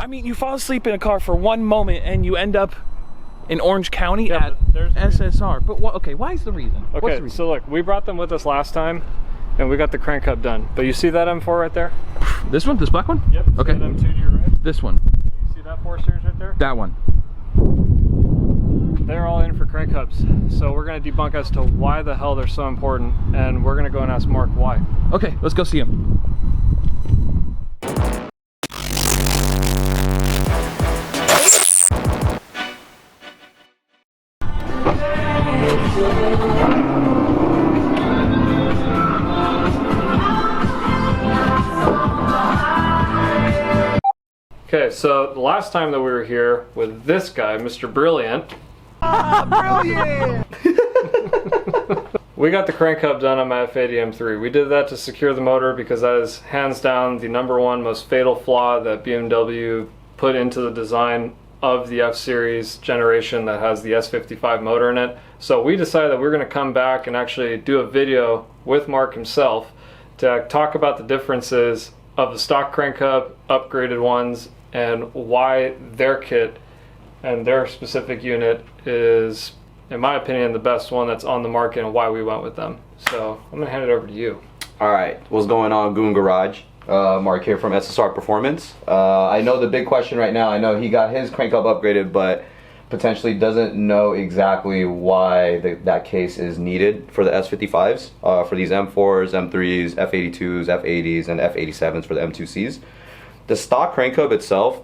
I mean, you fall asleep in a car for one moment and you end up in Orange County at SSR. But okay, why is the reason? Okay, What's the reason? So look, we brought them with us last time, and we got the crank hub done. But you see that M4 right there? This one? This black one? Yep. Okay. So M2 to your right. This one. You see that 4 Series right there? That one. They're all in for crank hubs. So we're going to debunk as to why the hell they're so important, and we're going to go and ask Mark why. Okay, let's go see him. Okay, so the last time that we were here with this guy, Mr. Brilliant. Brilliant! We got the crank hub done on my F80 M3. We did that to secure the motor because that is hands down the #1 most fatal flaw that BMW put into the design of the F-Series generation that has the S55 motor in it. So we decided that we're going to come back and actually do a video with Mark himself to talk about the differences of the stock crank hub, upgraded ones, and why their kit and their specific unit is, in my opinion, the best one that's on the market and why we went with them. So I'm gonna hand it over to you. All right, what's going on, Goon Garage? Mark here from SSR Performance. I know the big question right now, I know he got his crank hub upgraded, but potentially doesn't know exactly why that case is needed for the S55s, for these M4s, M3s, F82s, F80s, and F87s for the M2Cs. The stock crank hub itself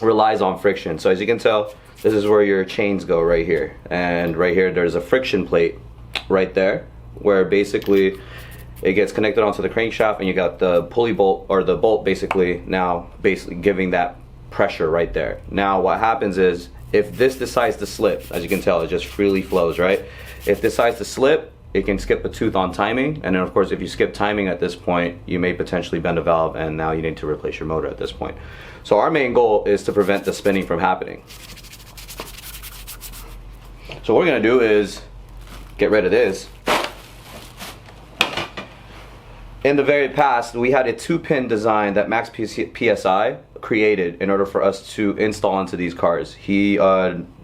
relies on friction. So as you can tell, this is where your chains go right here. And right here, there's a friction plate right there, where basically it gets connected onto the crankshaft, and you got the pulley bolt, or the bolt basically giving that pressure right there. Now what happens is, if this decides to slip, as you can tell, it just freely flows, right? If this decides to slip, it can skip a tooth on timing, and then of course if you skip timing at this point, you may potentially bend a valve, and now you need to replace your motor at this point. So our main goal is to prevent the spinning from happening. So what we're gonna do is get rid of this. In the very past, we had a 2-pin design that Max PSI created in order for us to install into these cars. He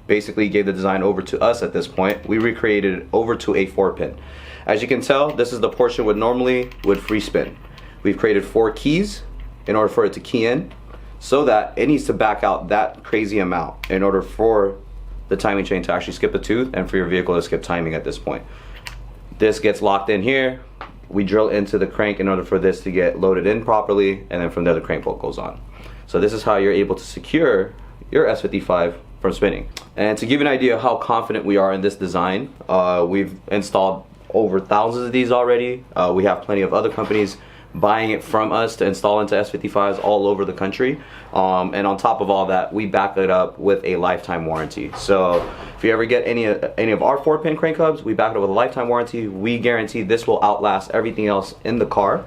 basically gave the design over to us at this point. We recreated it over to a 4-pin. As you can tell, this is the portion would free spin. We've created 4 keys in order for it to key in, so that it needs to back out that crazy amount in order for the timing chain to actually skip a tooth and for your vehicle to skip timing at this point. This gets locked in here. We drill into the crank in order for this to get loaded in properly, and then from there the crank bolt goes on. So this is how you're able to secure your S55 from spinning. And to give you an idea of how confident we are in this design, we've installed over thousands of these already. We have plenty of other companies buying it from us to install into S55s all over the country. And on top of all that, we back it up with a lifetime warranty. So if you ever get any of our 4-pin crank hubs, we back it up with a lifetime warranty. We guarantee this will outlast everything else in the car.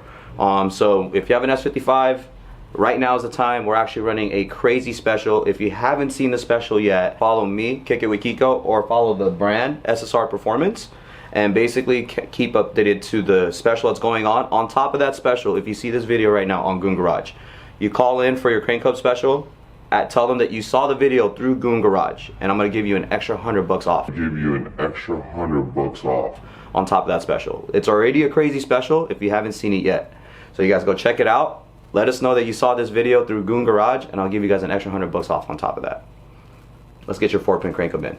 So if you have an S55, right now is the time. We're actually running a crazy special. If you haven't seen the special yet, follow me, Kick It with Kiko, or follow the brand, SSR Performance, and basically keep updated to the special that's going on. On top of that special, if you see this video right now on Goon Garage, you call in for your crank hub special, tell them that you saw the video through Goon Garage, and I'm gonna give you an extra $100 off. On top of that special. It's already a crazy special if you haven't seen it yet. So you guys go check it out. Let us know that you saw this video through Goon Garage, and I'll give you guys an extra $100 off on top of that. Let's get your 4-pin crank hub in.